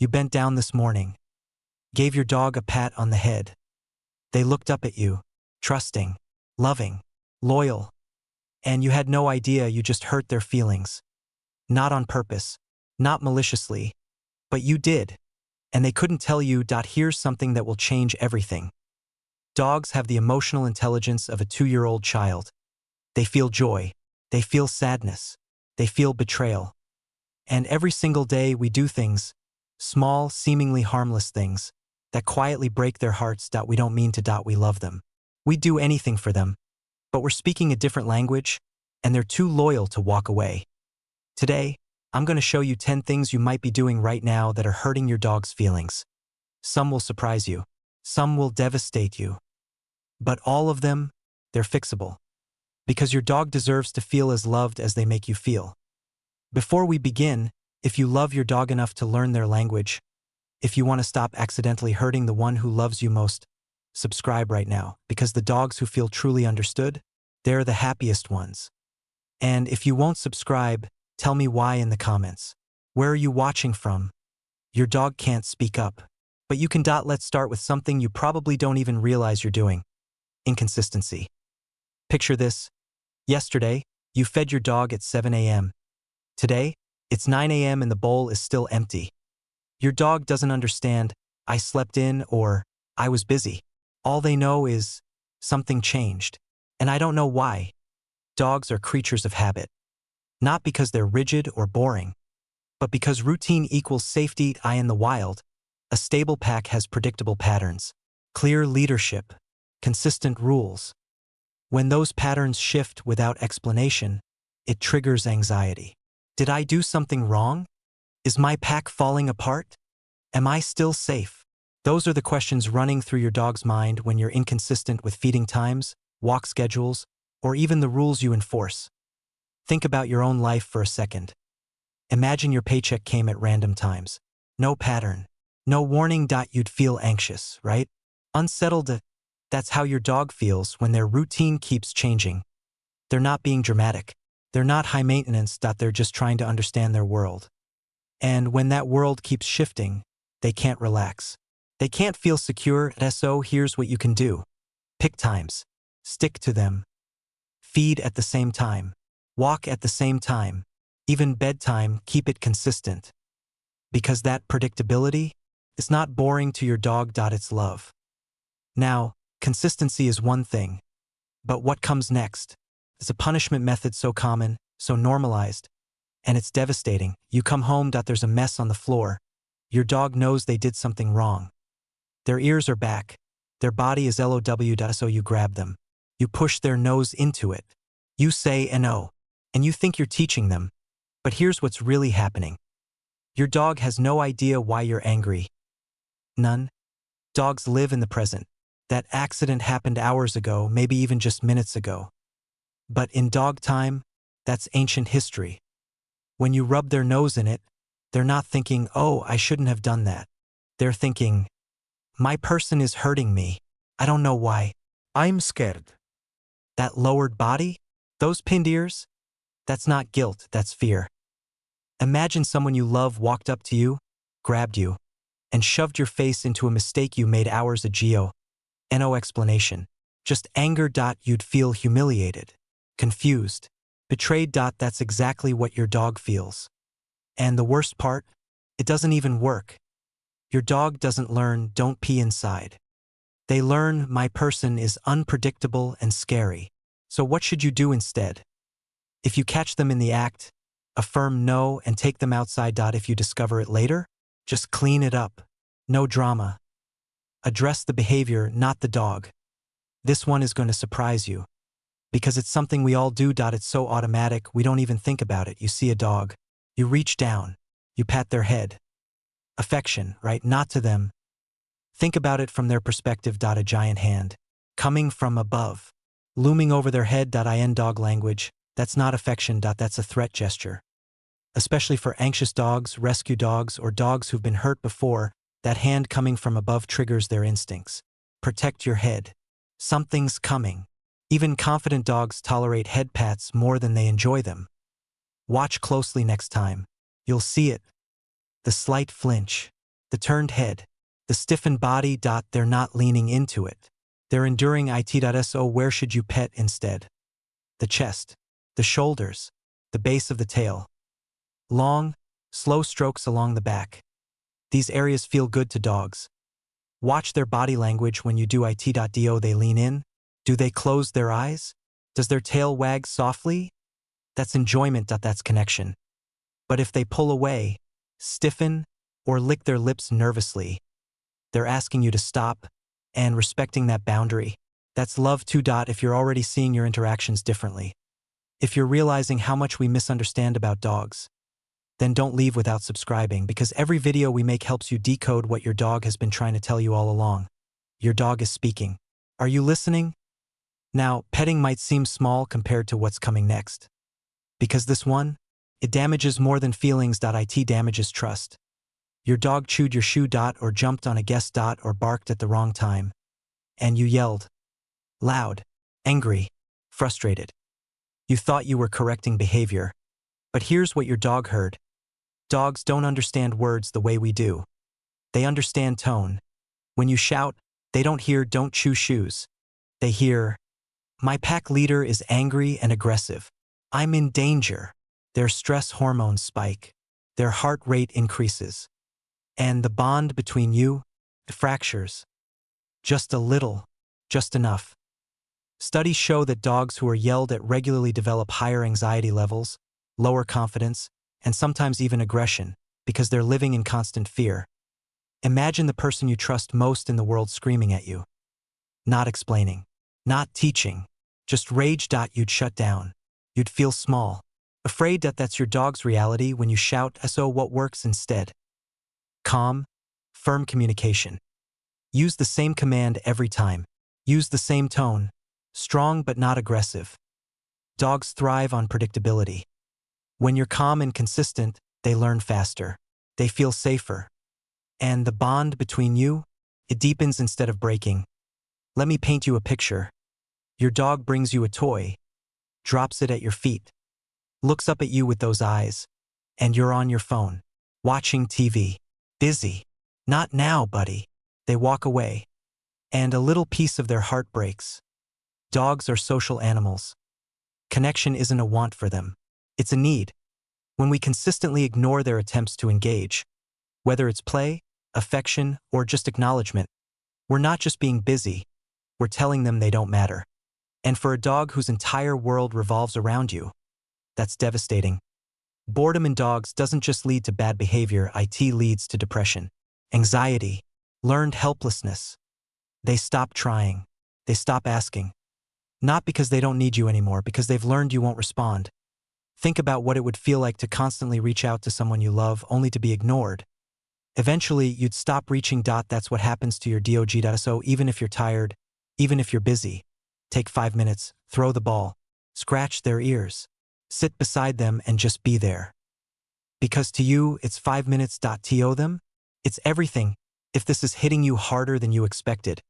You bent down this morning, gave your dog a pat on the head. They looked up at you, trusting, loving, loyal, and you had no idea you just hurt their feelings. Not on purpose, not maliciously, but you did, and they couldn't tell you. Here's something that will change everything. Dogs have the emotional intelligence of a 2-year-old child. They feel joy, they feel sadness, they feel betrayal. And every single day we do things, small, seemingly harmless things, that quietly break their hearts. We don't mean to. We love them. We do anything for them, but we're speaking a different language, and they're too loyal to walk away. Today, I'm going to show you 10 things you might be doing right now that are hurting your dog's feelings. Some will surprise you, some will devastate you, but all of them, they're fixable. Because your dog deserves to feel as loved as they make you feel. Before we begin, if you love your dog enough to learn their language, if you want to stop accidentally hurting the one who loves you most, subscribe right now, because the dogs who feel truly understood, they're the happiest ones. And if you won't subscribe, tell me why in the comments. Where are you watching from? Your dog can't speak up, but you can. Let's start with something you probably don't even realize you're doing. Inconsistency. Picture this. Yesterday, you fed your dog at 7 a.m. Today, it's 9 a.m. and the bowl is still empty. Your dog doesn't understand, I slept in, or I was busy. All they know is, something changed. And I don't know why. Dogs are creatures of habit. Not because they're rigid or boring, but because routine equals safety. In the wild, a stable pack has predictable patterns, clear leadership, consistent rules. When those patterns shift without explanation, it triggers anxiety. Did I do something wrong? Is my pack falling apart? Am I still safe? Those are the questions running through your dog's mind when you're inconsistent with feeding times, walk schedules, or even the rules you enforce. Think about your own life for a second. Imagine your paycheck came at random times. No pattern, no warning. You'd feel anxious, right? Unsettled. That's how your dog feels when their routine keeps changing. They're not being dramatic. They're not high maintenance. They're just trying to understand their world. And when that world keeps shifting, they can't relax. They can't feel secure. So here's what you can do. Pick times. Stick to them. Feed at the same time. Walk at the same time. Even bedtime, keep it consistent. Because that predictability is not boring to your dog. It's love. Now, consistency is one thing, but what comes next? It's a punishment method so common, so normalized, and it's devastating. You come home. There's a mess on the floor. Your dog knows they did something wrong. Their ears are back. Their body is LOW. So you grab them. You push their nose into it. You say no, and you think you're teaching them. But here's what's really happening. Your dog has no idea why you're angry. None. Dogs live in the present. That accident happened hours ago, maybe even just minutes ago. But in dog time, that's ancient history. When you rub their nose in it, they're not thinking, oh, I shouldn't have done that. They're thinking, my person is hurting me. I don't know why. I'm scared. That lowered body? Those pinned ears? That's not guilt, that's fear. Imagine someone you love walked up to you, grabbed you, and shoved your face into a mistake you made hours ago. No explanation. Just anger. You'd feel humiliated, confused, betrayed. That's exactly what your dog feels. And the worst part, it doesn't even work. Your dog doesn't learn, don't pee inside. They learn, my person is unpredictable and scary. So what should you do instead? If you catch them in the act, affirm no and take them outside. If you discover it later, just clean it up. No drama. Address the behavior, not the dog. This one is going to surprise you. Because it's something we all do. It's so automatic, we don't even think about it. You see a dog. You reach down. You pat their head. Affection, right? Not to them. Think about it from their perspective. A giant hand. Coming from above. Looming over their head. In dog language, that's not affection. That's a threat gesture. Especially for anxious dogs, rescue dogs, or dogs who've been hurt before, that hand coming from above triggers their instincts. Protect your head. Something's coming. Even confident dogs tolerate head pats more than they enjoy them. Watch closely next time. You'll see it. The slight flinch. The turned head. The stiffened body. They're not leaning into it. They're enduring it. So where should you pet instead? The chest. The shoulders. The base of the tail. Long, slow strokes along the back. These areas feel good to dogs. Watch their body language when you do it. Do they lean in? Do they close their eyes? Does their tail wag softly? That's enjoyment. That's connection. But if they pull away, stiffen, or lick their lips nervously, they're asking you to stop and respecting that boundary. That's love too. If you're already seeing your interactions differently, if you're realizing how much we misunderstand about dogs, then don't leave without subscribing, because every video we make helps you decode what your dog has been trying to tell you all along. Your dog is speaking. Are you listening? Now, petting might seem small compared to what's coming next. Because this one, it damages more than feelings. It damages trust. Your dog chewed your shoe. Or jumped on a guest. Or barked at the wrong time. And you yelled. Loud, angry, frustrated. You thought you were correcting behavior. But here's what your dog heard. Dogs don't understand words the way we do. They understand tone. When you shout, they don't hear "don't chew shoes." They hear, "My pack leader is angry and aggressive. I'm in danger." Their stress hormones spike. Their heart rate increases. And the bond between you fractures. Just a little, just enough. Studies show that dogs who are yelled at regularly develop higher anxiety levels, lower confidence, and sometimes even aggression, because they're living in constant fear. Imagine the person you trust most in the world screaming at you. Not explaining. Not teaching. Just rage. You'd shut down. You'd feel small. Afraid that's your dog's reality when you shout. So what works instead? Calm, firm communication. Use the same command every time. Use the same tone. Strong but not aggressive. Dogs thrive on predictability. When you're calm and consistent, they learn faster. They feel safer. And the bond between you, it deepens instead of breaking. Let me paint you a picture. Your dog brings you a toy, drops it at your feet, looks up at you with those eyes, and you're on your phone, watching TV, busy. Not now, buddy. They walk away, and a little piece of their heart breaks. Dogs are social animals. Connection isn't a want for them. It's a need. When we consistently ignore their attempts to engage, whether it's play, affection, or just acknowledgement, we're not just being busy, we're telling them they don't matter. And for a dog whose entire world revolves around you, that's devastating. Boredom in dogs doesn't just lead to bad behavior. It leads to depression, anxiety, learned helplessness. They stop trying. They stop asking. Not because they don't need you anymore, because they've learned you won't respond. Think about what it would feel like to constantly reach out to someone you love only to be ignored. Eventually, you'd stop reaching. That's what happens to your dog. So even if you're tired, even if you're busy, take 5 minutes, throw the ball, scratch their ears, sit beside them and just be there. Because to you, it's 5 minutes. To them, it's everything. If this is hitting you harder than you expected,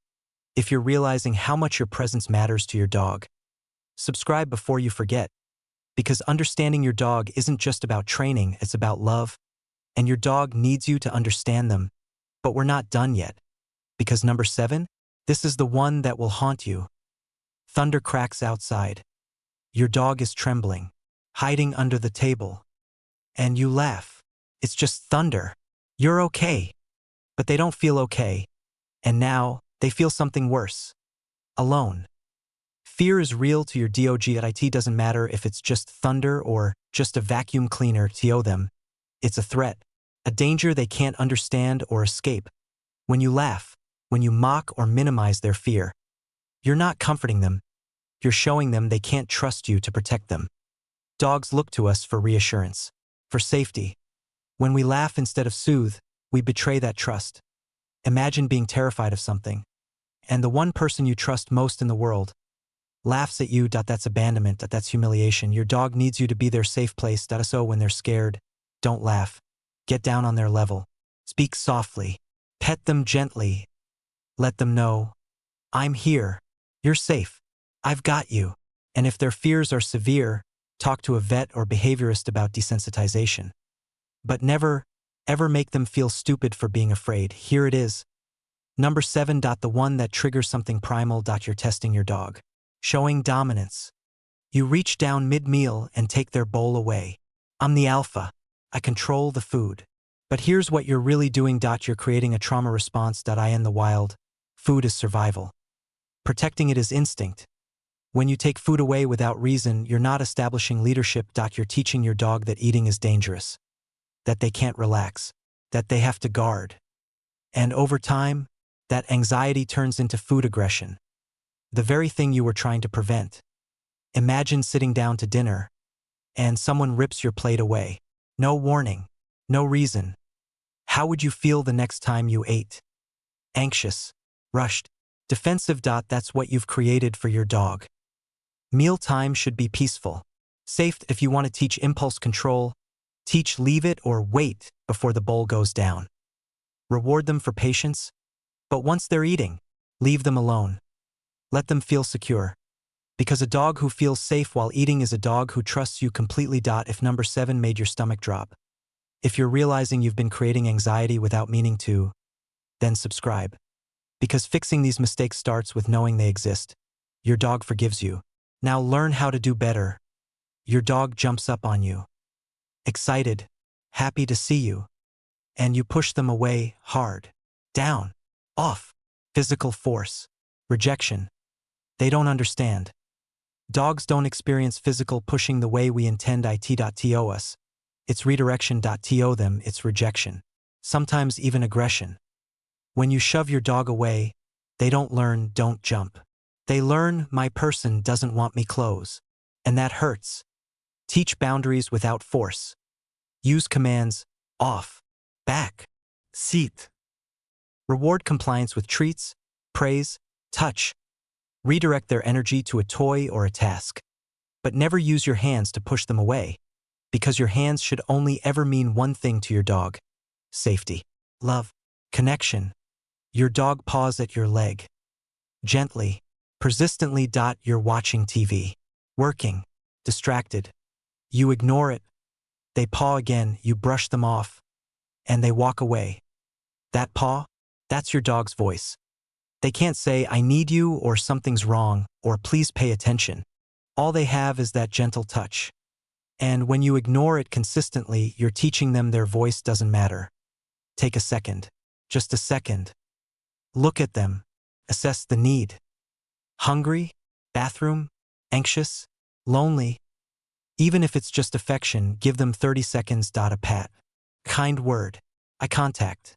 if you're realizing how much your presence matters to your dog, subscribe before you forget. Because understanding your dog isn't just about training, it's about love. And your dog needs you to understand them. But we're not done yet. Because number 7, this is the one that will haunt you. Thunder cracks outside. Your dog is trembling, hiding under the table. And you laugh. It's just thunder. You're okay. But they don't feel okay. And now, they feel something worse. Alone. Fear is real to your dog. It doesn't matter if it's just thunder or just a vacuum cleaner. To them, it's a threat. A danger they can't understand or escape. When you laugh, when you mock or minimize their fear, you're not comforting them. You're showing them they can't trust you to protect them. Dogs look to us for reassurance, for safety. When we laugh instead of soothe, we betray that trust. Imagine being terrified of something, and the one person you trust most in the world laughs at you. That's abandonment. That's humiliation. Your dog needs you to be their safe place. So when they're scared, don't laugh. Get down on their level. Speak softly. Pet them gently. Let them know, I'm here. You're safe. I've got you. And if their fears are severe, talk to a vet or behaviorist about desensitization. But never, ever make them feel stupid for being afraid? Here it is. Number 7. The one that triggers something primal. You're testing your dog. Showing dominance. You reach down mid-meal and take their bowl away. I'm the alpha. I control the food. But here's what you're really doing. You're creating a trauma response. In the wild, food is survival. Protecting it is instinct. When you take food away without reason, you're not establishing leadership. You're teaching your dog that eating is dangerous, that they can't relax, that they have to guard. And over time, that anxiety turns into food aggression, the very thing you were trying to prevent. Imagine sitting down to dinner, and someone rips your plate away. No warning, no reason. How would you feel the next time you ate? Anxious, rushed, defensive. That's what you've created for your dog. Mealtime should be peaceful, safe. If you want to teach impulse control, teach leave it or wait before the bowl goes down. Reward them for patience, but once they're eating, leave them alone. Let them feel secure. Because a dog who feels safe while eating is a dog who trusts you completely. If number 7 made your stomach drop, if you're realizing you've been creating anxiety without meaning to, then subscribe. Because fixing these mistakes starts with knowing they exist. Your dog forgives you. Now learn how to do better. Your dog jumps up on you, excited, happy to see you, and you push them away hard, down, off, physical force, rejection. They don't understand. Dogs don't experience physical pushing the way we intend it.to us. It's redirection.to them, it's rejection. Sometimes even aggression. When you shove your dog away, they don't learn don't jump. They learn my person doesn't want me close. And that hurts. Teach boundaries without force. Use commands, off, back, seat. Reward compliance with treats, praise, touch. Redirect their energy to a toy or a task. But never use your hands to push them away, because your hands should only ever mean one thing to your dog: safety, love, connection. Your dog paws at your leg. Gently, persistently. You're watching TV, working, distracted. You ignore it. They paw again, you brush them off, and they walk away. That paw, that's your dog's voice. They can't say, I need you, or something's wrong, or please pay attention. All they have is that gentle touch. And when you ignore it consistently, you're teaching them their voice doesn't matter. Take a second. Just a second. Look at them. Assess the need. Hungry? Bathroom? Anxious? Lonely? Even if it's just affection, give them 30 seconds. A pat. Kind word. Eye contact.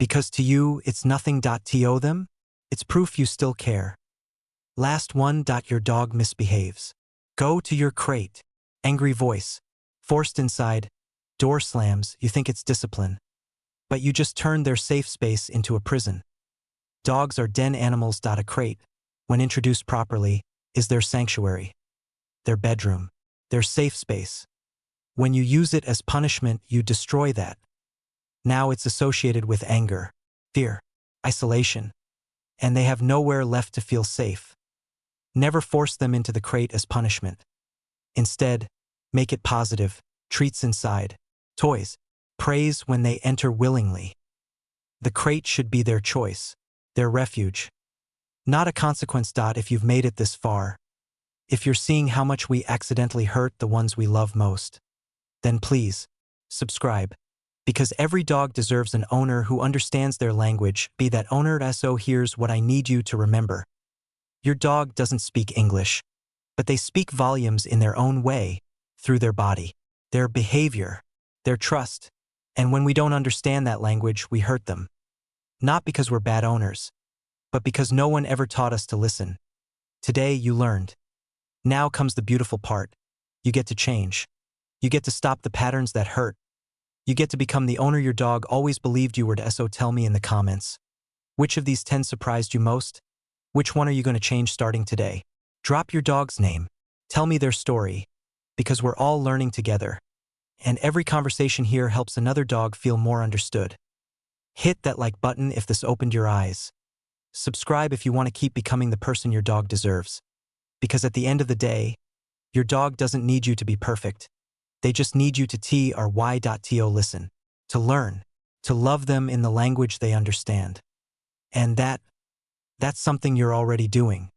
Because to you, it's nothing. To them, it's proof you still care. Last one. Your dog misbehaves. Go to your crate. Angry voice. Forced inside. Door slams. You think it's discipline. But you just turned their safe space into a prison. Dogs are den animals. A crate, when introduced properly, is their sanctuary. Their bedroom. Their safe space. When you use it as punishment, you destroy that. Now it's associated with anger, fear, isolation, and they have nowhere left to feel safe. Never force them into the crate as punishment. Instead, make it positive, treats inside, toys, praise when they enter willingly. The crate should be their choice, their refuge. Not a consequence. If you've made it this far, if you're seeing how much we accidentally hurt the ones we love most, then please, subscribe. Because every dog deserves an owner who understands their language. Be that owner. So here's what I need you to remember. Your dog doesn't speak English, but they speak volumes in their own way, through their body, their behavior, their trust. And when we don't understand that language, we hurt them. Not because we're bad owners, but because no one ever taught us to listen. Today you learned. Now comes the beautiful part. You get to change. You get to stop the patterns that hurt. You get to become the owner your dog always believed you were. So tell me in the comments. Which of these 10 surprised you most? Which one are you going to change starting today? Drop your dog's name. Tell me their story. Because we're all learning together. And every conversation here helps another dog feel more understood. Hit that like button if this opened your eyes. Subscribe if you want to keep becoming the person your dog deserves. Because at the end of the day, your dog doesn't need you to be perfect. They just need you to T or Y.to listen. to learn, to love them in the language they understand. And that's something you're already doing.